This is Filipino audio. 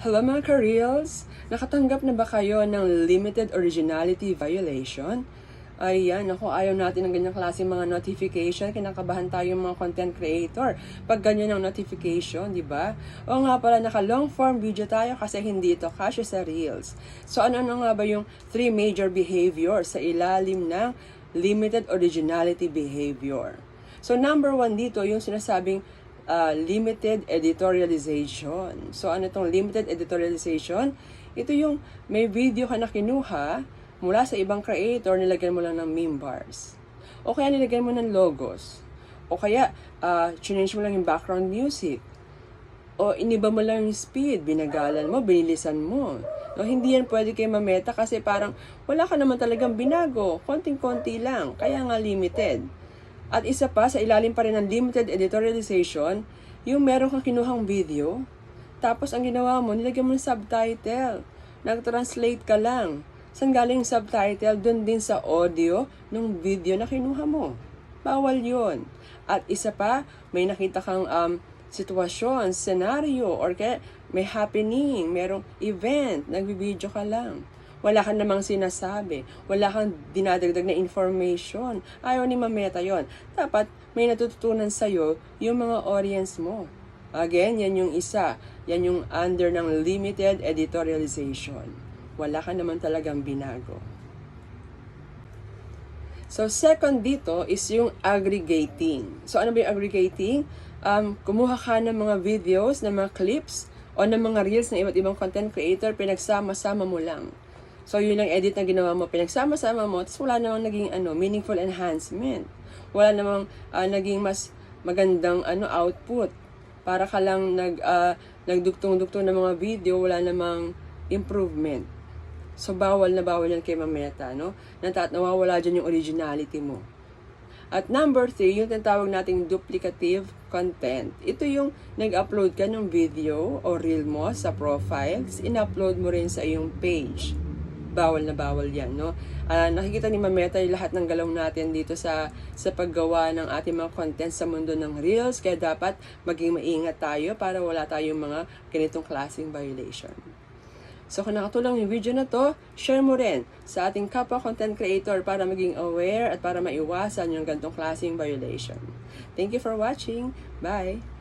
Hello mga ka-reels! Nakatanggap na ba kayo ng limited originality violation? Ayan, ako ayaw natin ng ganyang klase mga notification. Kinakabahan tayo mga content creator pag ganyan ang notification, di ba? O nga pala, naka-long form video tayo kasi hindi ito kasya sa reels. So ano nga ba yung 3 major behavior sa ilalim ng limited originality behavior? So number 1 dito, yung sinasabing limited editorialization. So ano itong limited editorialization? Ito yung may video ka na kinuha mula sa ibang creator, nilagyan mo lang ng meme bars. O kaya nilagyan mo ng logos. O kaya change mo lang yung background music. O iniba mo lang yung speed, binagalan mo, binilisan mo. No, hindi yan pwede kay mameta kasi parang wala ka naman talagang binago. Konting-konti lang, kaya nga limited. At isa pa, sa ilalim pa rin ng limited editorialization, yung meron kang kinuhang video, tapos ang ginawa mo, nilagyan mo ng subtitle. Nag-translate ka lang. Saan galing yung subtitle? Doon din sa audio ng video na kinuha mo. Bawal yun. At isa pa, may nakita kang sitwasyon, scenario, or kaya may happening, merong event, nagbibideo ka lang. Wala kang namang sinasabi. Wala kang dinadagdag na information. Ayaw ni mameta yon. Dapat may natututunan sa'yo yung mga audience mo. Again, yan yung isa. Yan yung under ng limited editorialization. Wala ka naman talagang binago. So, second dito is yung aggregating. So, ano ba yung aggregating? Kumuha ka ng mga videos, ng mga clips, o ng mga reels ng iba't ibang content creator, pinagsama-sama mo lang. So, yun ang edit na ginawa mo, pinagsama-sama mo, tapos wala namang naging meaningful enhancement. Wala namang naging mas magandang output. Para ka lang nagdugtong-dugtong ng mga video, wala namang improvement. So, bawal na bawal yan kay mameta, no? Nawawala dyan yung originality mo. At number 3, yung tinatawag nating duplicative content. Ito yung nag-upload ka ng video o reel mo sa profiles, in-upload mo rin sa iyong page. Bawal na bawal yan, no? Nakikita ni mameta yung lahat ng galaw natin dito sa paggawa ng ating mga content sa mundo ng reels, kaya dapat maging maingat tayo para wala tayong mga ganitong klaseng violation. So kung nakatulong yung video na to, share mo rin sa ating kapwa content creator para maging aware at para maiwasan yung ganitong klaseng violation. Thank you for watching. Bye!